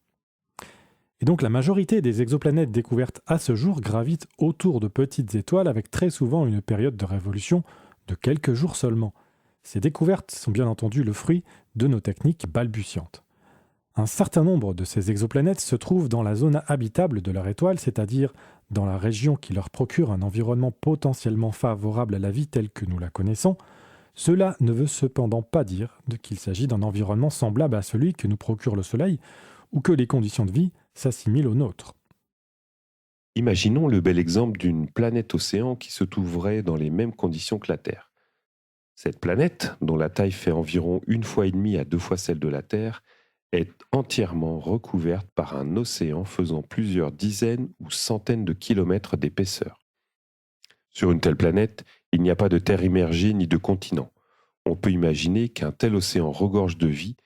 Et donc la majorité des exoplanètes découvertes à ce jour gravitent autour de petites étoiles avec très souvent une période de révolution de quelques jours seulement. Ces découvertes sont bien entendu le fruit de nos techniques balbutiantes. Un certain nombre de ces exoplanètes se trouvent dans la zone habitable de leur étoile, c'est-à-dire dans la région qui leur procure un environnement potentiellement favorable à la vie telle que nous la connaissons. Cela ne veut cependant pas dire qu'il s'agit d'un environnement semblable à celui que nous procure le Soleil ou que les conditions de vie s'assimilent aux nôtres. Imaginons le bel exemple d'une planète océan qui se trouverait dans les mêmes conditions que la Terre. Cette planète, dont la taille fait environ 1,5 fois à 2 fois celle de la Terre, est entièrement recouverte par un océan faisant plusieurs dizaines ou centaines de kilomètres d'épaisseur. Sur une telle planète, il n'y a pas de terre immergée ni de continent. On peut imaginer qu'un tel océan regorge de vie,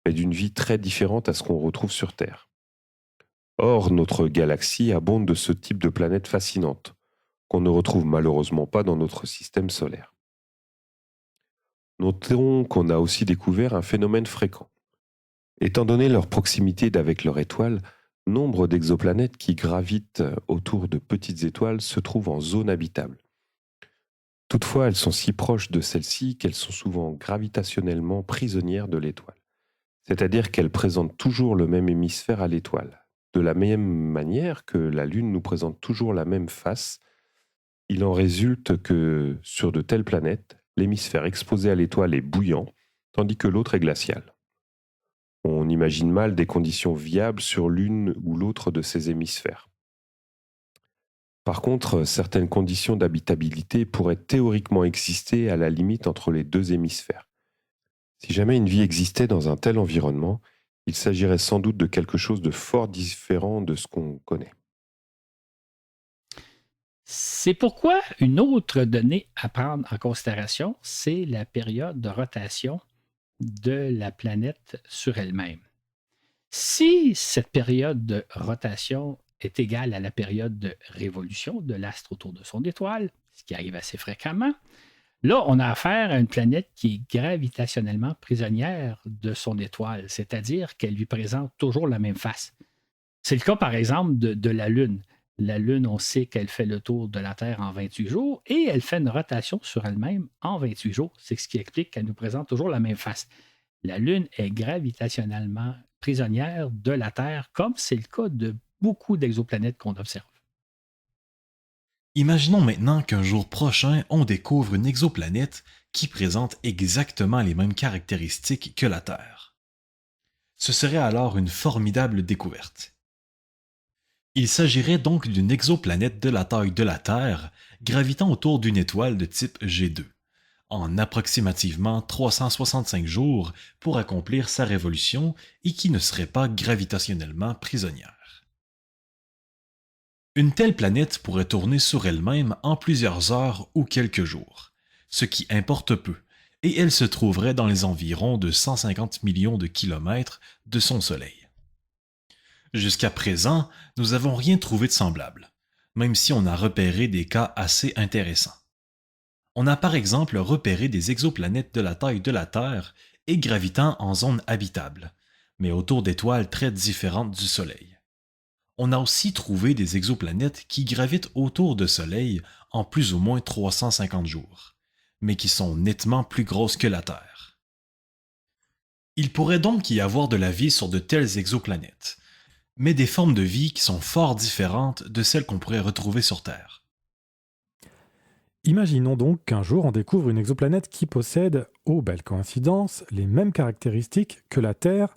mais d'une vie très différente à ce qu'on retrouve sur Terre. Or, notre galaxie abonde de ce type de planètes fascinantes, qu'on ne retrouve malheureusement pas dans notre système solaire. Notons qu'on a aussi découvert un phénomène fréquent. Étant donné leur proximité avec leur étoile, nombre d'exoplanètes qui gravitent autour de petites étoiles se trouvent en zone habitable. Toutefois, elles sont si proches de celles-ci qu'elles sont souvent gravitationnellement prisonnières de l'étoile. C'est-à-dire qu'elles présentent toujours le même hémisphère à l'étoile. De la même manière que la Lune nous présente toujours la même face, il en résulte que sur de telles planètes, l'hémisphère exposé à l'étoile est bouillant, tandis que l'autre est glacial. On imagine mal des conditions viables sur l'une ou l'autre de ces hémisphères. Par contre, certaines conditions d'habitabilité pourraient théoriquement exister à la limite entre les deux hémisphères. Si jamais une vie existait dans un tel environnement, il s'agirait sans doute de quelque chose de fort différent de ce qu'on connaît. C'est pourquoi une autre donnée à prendre en considération, c'est la période de rotation de la planète sur elle-même. Si cette période de rotation est égale à la période de révolution de l'astre autour de son étoile, ce qui arrive assez fréquemment, là, on a affaire à une planète qui est gravitationnellement prisonnière de son étoile, c'est-à-dire qu'elle lui présente toujours la même face. C'est le cas, par exemple, de la Lune. La Lune, on sait qu'elle fait le tour de la Terre en 28 jours et elle fait une rotation sur elle-même en 28 jours. C'est ce qui explique qu'elle nous présente toujours la même face. la Lune est gravitationnellement prisonnière de la Terre, comme c'est le cas de beaucoup d'exoplanètes qu'on observe. Imaginons maintenant qu'un jour prochain, on découvre une exoplanète qui présente exactement les mêmes caractéristiques que la Terre. Ce serait alors une formidable découverte. Il s'agirait donc d'une exoplanète de la taille de la Terre, gravitant autour d'une étoile de type G2, en approximativement 365 jours pour accomplir sa révolution et qui ne serait pas gravitationnellement prisonnière. Une telle planète pourrait tourner sur elle-même en plusieurs heures ou quelques jours, ce qui importe peu, et elle se trouverait dans les environs de 150 millions de kilomètres de son Soleil. Jusqu'à présent, nous n'avons rien trouvé de semblable, même si on a repéré des cas assez intéressants. On a par exemple repéré des exoplanètes de la taille de la Terre et gravitant en zone habitable, mais autour d'étoiles très différentes du Soleil. On a aussi trouvé des exoplanètes qui gravitent autour de Soleil en plus ou moins 350 jours, mais qui sont nettement plus grosses que la Terre. Il pourrait donc y avoir de la vie sur de telles exoplanètes, mais des formes de vie qui sont fort différentes de celles qu'on pourrait retrouver sur Terre. Imaginons donc qu'un jour on découvre une exoplanète qui possède, oh belle coïncidence, les mêmes caractéristiques que la Terre,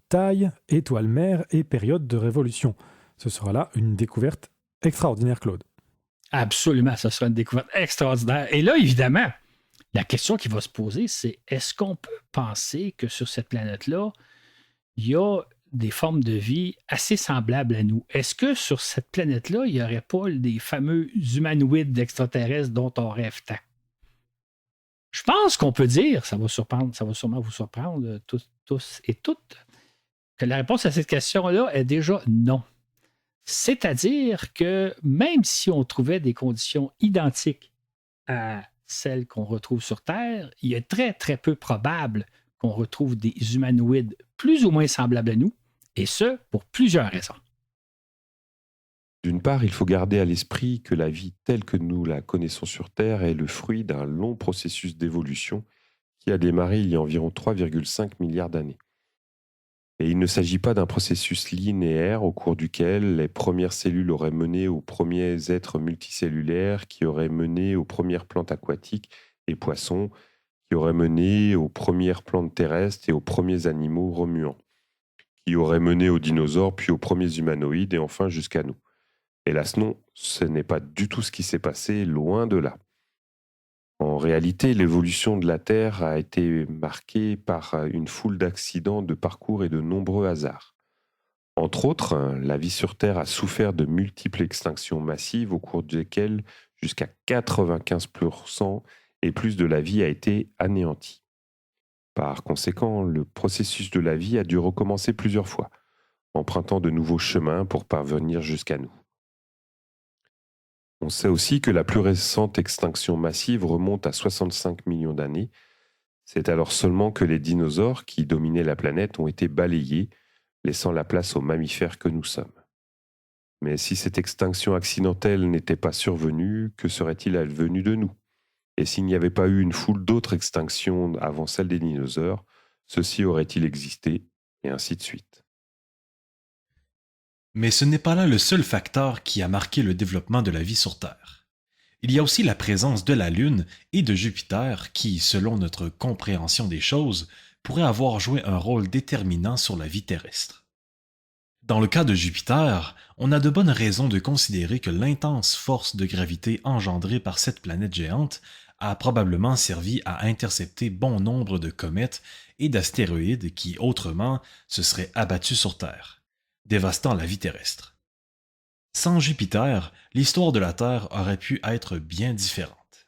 taille, étoile mère et période de révolution. Ce sera là une découverte extraordinaire, Claude. Absolument, ce sera une découverte extraordinaire. Et là, évidemment, la question qui va se poser, c'est est-ce qu'on peut penser que sur cette planète-là, il y a des formes de vie assez semblables à nous? Est-ce que sur cette planète-là, il n'y aurait pas des fameux humanoïdes extraterrestres dont on rêve tant? Je pense qu'on peut dire, ça va sûrement vous surprendre tous et toutes, que la réponse à cette question-là est déjà non. C'est-à-dire que même si on trouvait des conditions identiques à celles qu'on retrouve sur Terre, il est très, très peu probable qu'on retrouve des humanoïdes plus ou moins semblables à nous, et ce, pour plusieurs raisons. D'une part, il faut garder à l'esprit que la vie telle que nous la connaissons sur Terre est le fruit d'un long processus d'évolution qui a démarré il y a environ 3,5 milliards d'années. Et il ne s'agit pas d'un processus linéaire au cours duquel les premières cellules auraient mené aux premiers êtres multicellulaires, qui auraient mené aux premières plantes aquatiques et poissons, qui auraient mené aux premières plantes terrestres et aux premiers animaux remuants, qui auraient mené aux dinosaures puis aux premiers humanoïdes et enfin jusqu'à nous. Hélas non, ce n'est pas du tout ce qui s'est passé, loin de là. En réalité, l'évolution de la Terre a été marquée par une foule d'accidents de parcours et de nombreux hasards. Entre autres, la vie sur Terre a souffert de multiples extinctions massives au cours desquelles jusqu'à 95% et plus de la vie a été anéantie. Par conséquent, le processus de la vie a dû recommencer plusieurs fois, empruntant de nouveaux chemins pour parvenir jusqu'à nous. On sait aussi que la plus récente extinction massive remonte à 65 millions d'années. C'est alors seulement que les dinosaures qui dominaient la planète ont été balayés, laissant la place aux mammifères que nous sommes. Mais si cette extinction accidentelle n'était pas survenue, que serait-il advenu de nous? Et s'il n'y avait pas eu une foule d'autres extinctions avant celle des dinosaures, ceux-ci auraient-ils existé? Et ainsi de suite. Mais ce n'est pas là le seul facteur qui a marqué le développement de la vie sur Terre. Il y a aussi la présence de la Lune et de Jupiter qui, selon notre compréhension des choses, pourraient avoir joué un rôle déterminant sur la vie terrestre. Dans le cas de Jupiter, on a de bonnes raisons de considérer que l'intense force de gravité engendrée par cette planète géante a probablement servi à intercepter bon nombre de comètes et d'astéroïdes qui, autrement, se seraient abattus sur Terre, dévastant la vie terrestre. Sans Jupiter, l'histoire de la Terre aurait pu être bien différente.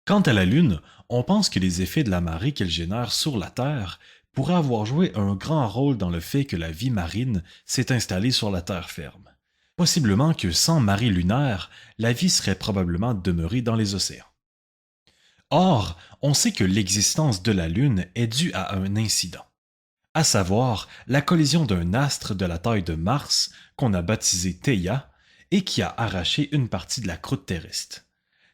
Quant à la Lune, on pense que les effets de la marée qu'elle génère sur la Terre pourraient avoir joué un grand rôle dans le fait que la vie marine s'est installée sur la terre ferme. Possiblement que sans marée lunaire, la vie serait probablement demeurée dans les océans. Or, on sait que l'existence de la Lune est due à un incident, à savoir la collision d'un astre de la taille de Mars qu'on a baptisé Theia et qui a arraché une partie de la croûte terrestre.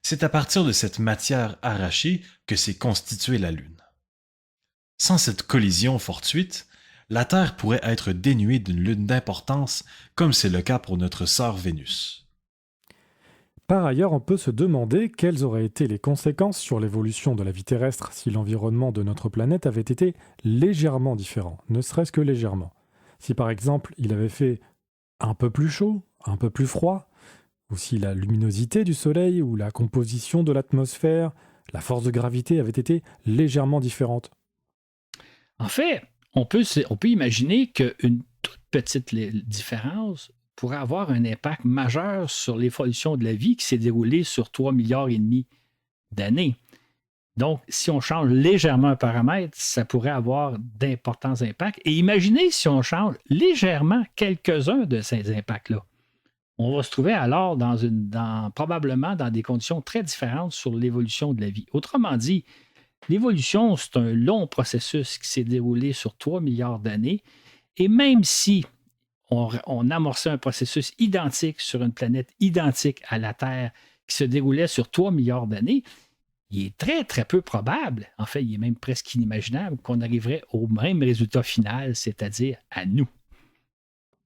C'est à partir de cette matière arrachée que s'est constituée la Lune. Sans cette collision fortuite, la Terre pourrait être dénuée d'une lune d'importance, comme c'est le cas pour notre sœur Vénus. Par ailleurs, on peut se demander quelles auraient été les conséquences sur l'évolution de la vie terrestre si l'environnement de notre planète avait été légèrement différent, ne serait-ce que légèrement. Si par exemple il avait fait un peu plus chaud, un peu plus froid, ou si la luminosité du Soleil ou la composition de l'atmosphère, la force de gravité avait été légèrement différente. En fait, on peut imaginer qu'une toute petite différence pourrait avoir un impact majeur sur l'évolution de la vie qui s'est déroulée sur 3,5 milliards d'années. Donc, si on change légèrement un paramètre, ça pourrait avoir d'importants impacts. Et imaginez si on change légèrement quelques-uns de ces impacts-là. On va se trouver alors probablement dans des conditions très différentes sur l'évolution de la vie. Autrement dit, l'évolution, c'est un long processus qui s'est déroulé sur 3 milliards d'années. Et même si on amorçait un processus identique sur une planète identique à la Terre qui se déroulait sur 3 milliards d'années, il est très, très peu probable, en fait, il est même presque inimaginable qu'on arriverait au même résultat final, c'est-à-dire à nous.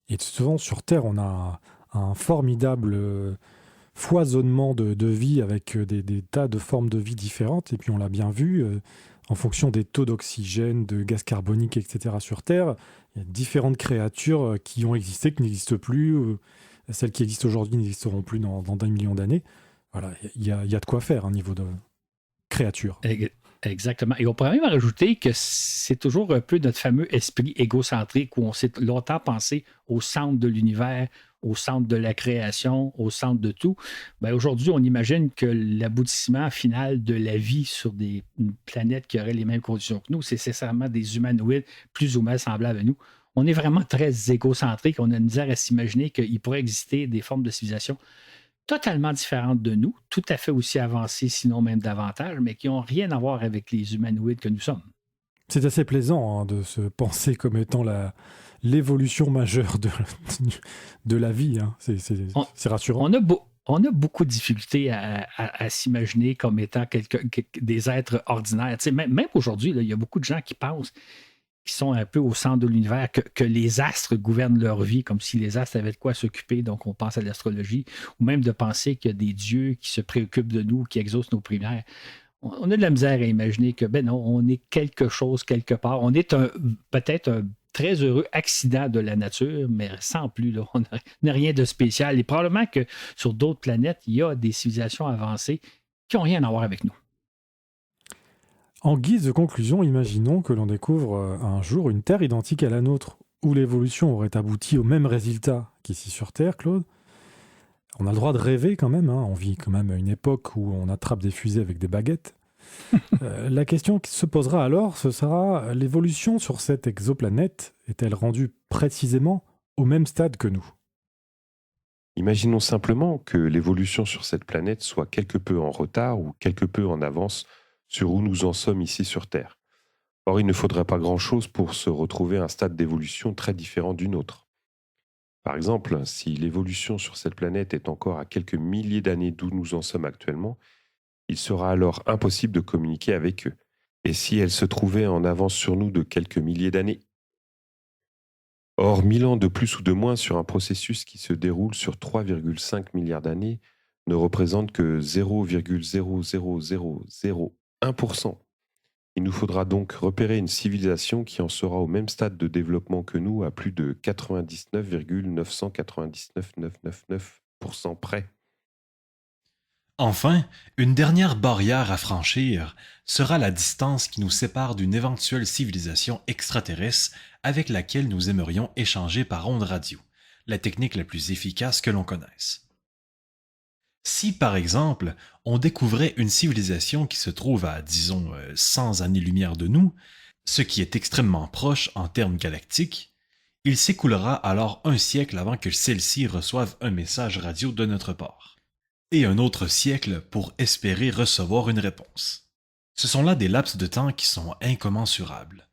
Et souvent, sur Terre, on a un formidable foisonnement de vie avec des tas de formes de vie différentes. Et puis, on l'a bien vu, en fonction des taux d'oxygène, de gaz carbonique, etc. sur Terre, il y a différentes créatures qui ont existé, qui n'existent plus. Celles qui existent aujourd'hui n'existeront plus dans des millions d'années. Voilà, il y a de quoi faire au niveau de créatures. Exactement. Et on pourrait même rajouter que c'est toujours un peu notre fameux esprit égocentrique où on s'est longtemps pensé au centre de l'univers, au centre de la création, au centre de tout. Bien, aujourd'hui, on imagine que l'aboutissement final de la vie sur une planète qui aurait les mêmes conditions que nous, c'est nécessairement des humanoïdes plus ou moins semblables à nous. On est vraiment très égocentrique. On a une misère à s'imaginer qu'il pourrait exister des formes de civilisation totalement différentes de nous, tout à fait aussi avancées, sinon même davantage, mais qui n'ont rien à voir avec les humanoïdes que nous sommes. C'est assez plaisant de se penser comme étant l'évolution majeure de la vie. Hein. C'est rassurant. On a beaucoup de difficultés à s'imaginer comme étant des êtres ordinaires. Même aujourd'hui, il y a beaucoup de gens qui pensent qui sont un peu au centre de l'univers, que les astres gouvernent leur vie, comme si les astres avaient de quoi s'occuper, donc on pense à l'astrologie, ou même de penser qu'il y a des dieux qui se préoccupent de nous, qui exaucent nos prières. On a de la misère à imaginer que, ben non, on est quelque chose quelque part. On est peut-être un très heureux accident de la nature, mais sans plus, là, on n'a rien de spécial. Et probablement que sur d'autres planètes, il y a des civilisations avancées qui n'ont rien à voir avec nous. En guise de conclusion, imaginons que l'on découvre un jour une Terre identique à la nôtre, où l'évolution aurait abouti au même résultat qu'ici sur Terre, Claude. On a le droit de rêver quand même, hein. On vit quand même à une époque où on attrape des fusées avec des baguettes. La question qui se posera alors, ce sera l'évolution sur cette exoplanète est-elle rendue précisément au même stade que nous ? Imaginons simplement que l'évolution sur cette planète soit quelque peu en retard ou quelque peu en avance sur où nous en sommes ici sur Terre. Or, il ne faudrait pas grand-chose pour se retrouver à un stade d'évolution très différent d'une autre. Par exemple, si l'évolution sur cette planète est encore à quelques milliers d'années d'où nous en sommes actuellement, il sera alors impossible de communiquer avec eux. Et si elle se trouvait en avance sur nous de quelques milliers d'années ? Or, 1000 ans de plus ou de moins sur un processus qui se déroule sur 3,5 milliards d'années ne représente que 0,00001%. Il nous faudra donc repérer une civilisation qui en sera au même stade de développement que nous à plus de 99,999999% près. Enfin, une dernière barrière à franchir sera la distance qui nous sépare d'une éventuelle civilisation extraterrestre avec laquelle nous aimerions échanger par ondes radio, la technique la plus efficace que l'on connaisse. Si, par exemple, on découvrait une civilisation qui se trouve à, disons, 100 années-lumière de nous, ce qui est extrêmement proche en termes galactiques, il s'écoulera alors un siècle avant que celle-ci reçoive un message radio de notre part, et un autre siècle pour espérer recevoir une réponse. Ce sont là des laps de temps qui sont incommensurables.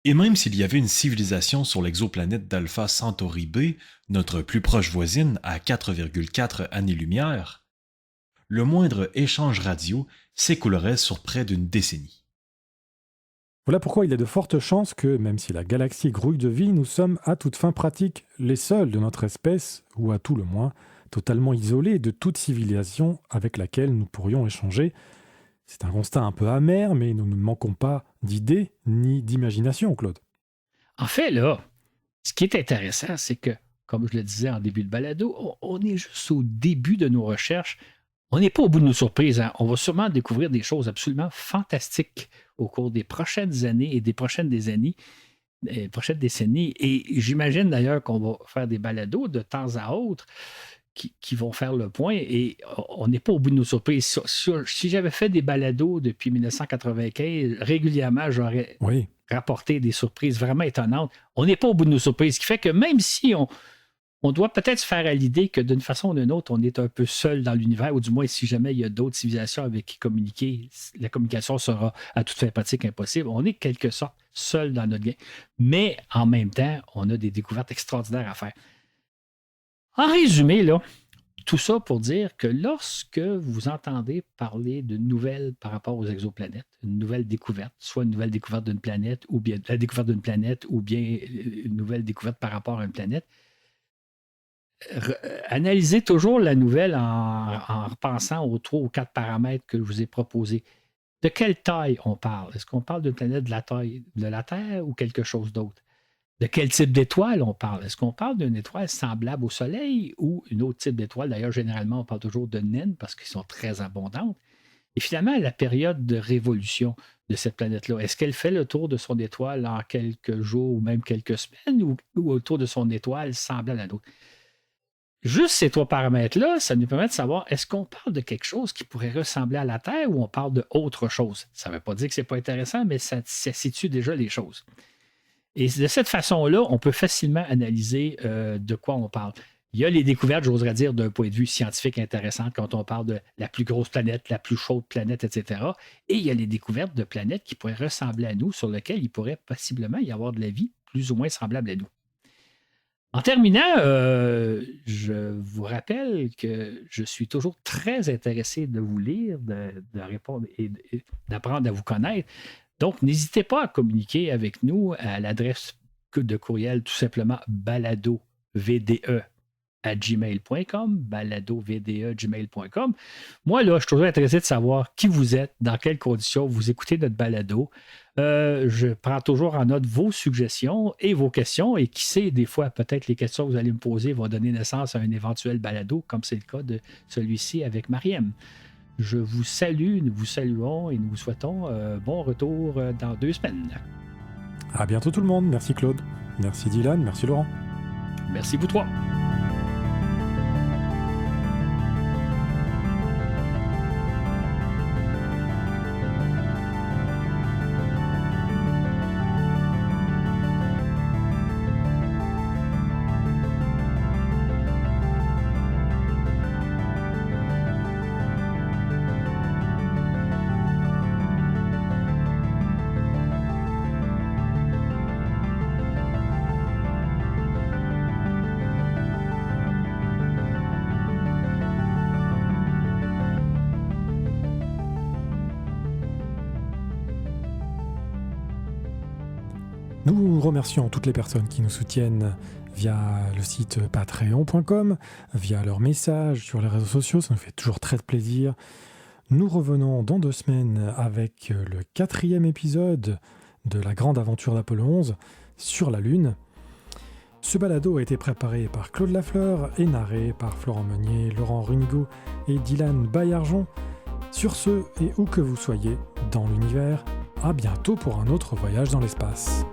Et même s'il y avait une civilisation sur l'exoplanète d'Alpha Centauri B, notre plus proche voisine, à 4,4 années-lumière, le moindre échange radio s'écoulerait sur près d'une décennie. Voilà pourquoi il y a de fortes chances que, même si la galaxie grouille de vie, nous sommes à toute fin pratique les seuls de notre espèce, ou à tout le moins, totalement isolés de toute civilisation avec laquelle nous pourrions échanger. C'est un constat un peu amer, mais nous ne manquons pas d'idées ni d'imagination, Claude. En fait, là, ce qui est intéressant, c'est que, comme je le disais en début de balado, on est juste au début de nos recherches. On n'est pas au bout de nos surprises. Hein. On va sûrement découvrir des choses absolument fantastiques au cours des prochaines années et des prochaines décennies. Et j'imagine d'ailleurs qu'on va faire des balados de temps à autre qui vont faire le point. Et on n'est pas au bout de nos surprises. Si j'avais fait des balados depuis 1995, régulièrement, j'aurais rapporté des surprises vraiment étonnantes. On n'est pas au bout de nos surprises, ce qui fait que même si on doit peut-être se faire à l'idée que d'une façon ou d'une autre, on est un peu seul dans l'univers, ou du moins, si jamais il y a d'autres civilisations avec qui communiquer, la communication sera à toute fin pratique impossible. On est quelque sorte seul dans notre game. Mais en même temps, on a des découvertes extraordinaires à faire. En résumé, là, tout ça pour dire que lorsque vous entendez parler de nouvelles par rapport aux exoplanètes, une nouvelle découverte, soit une nouvelle découverte d'une planète, ou bien la découverte d'une planète, ou bien une nouvelle découverte par rapport à une planète, analysez toujours la nouvelle en repensant aux 3 ou 4 paramètres que je vous ai proposés. De quelle taille on parle? Est-ce qu'on parle d'une planète de la taille de la Terre ou quelque chose d'autre? De quel type d'étoile on parle? Est-ce qu'on parle d'une étoile semblable au Soleil ou une autre type d'étoile? D'ailleurs, généralement, on parle toujours de naines parce qu'elles sont très abondantes. Et finalement, la période de révolution de cette planète-là, est-ce qu'elle fait le tour de son étoile en quelques jours ou même quelques semaines ou autour de son étoile semblable à d'autres? Juste ces 3 paramètres-là, ça nous permet de savoir est-ce qu'on parle de quelque chose qui pourrait ressembler à la Terre ou on parle d'autre chose. Ça ne veut pas dire que ce n'est pas intéressant, mais ça situe déjà les choses. Et de cette façon-là, on peut facilement analyser de quoi on parle. Il y a les découvertes, j'oserais dire, d'un point de vue scientifique intéressant quand on parle de la plus grosse planète, la plus chaude planète, etc. Et il y a les découvertes de planètes qui pourraient ressembler à nous, sur lesquelles il pourrait possiblement y avoir de la vie plus ou moins semblable à nous. En terminant, je vous rappelle que je suis toujours très intéressé de vous lire, de répondre et d'apprendre à vous connaître. Donc, n'hésitez pas à communiquer avec nous à l'adresse de courriel tout simplement baladovde@gmail.com, baladovde@gmail.com. Moi, là, je suis toujours intéressé de savoir qui vous êtes, dans quelles conditions vous écoutez notre balado. Je prends toujours en note vos suggestions et vos questions, et qui sait, des fois, peut-être les questions que vous allez me poser vont donner naissance à un éventuel balado, comme c'est le cas de celui-ci avec Mariem. Je vous salue, nous vous saluons et nous vous souhaitons bon retour dans 2 semaines. À bientôt tout le monde. Merci Claude. Merci Dylan. Merci Laurent. Merci vous 3. Nous remercions toutes les personnes qui nous soutiennent via le site patreon.com, via leurs messages sur les réseaux sociaux, ça nous fait toujours très plaisir. Nous revenons dans 2 semaines avec le 4e épisode de la grande aventure d'Apollo 11 sur la Lune. Ce balado a été préparé par Claude Lafleur et narré par Florent Meunier, Laurent Runigo et Dylan Baillargeon. Sur ce, et où que vous soyez dans l'univers, à bientôt pour un autre voyage dans l'espace.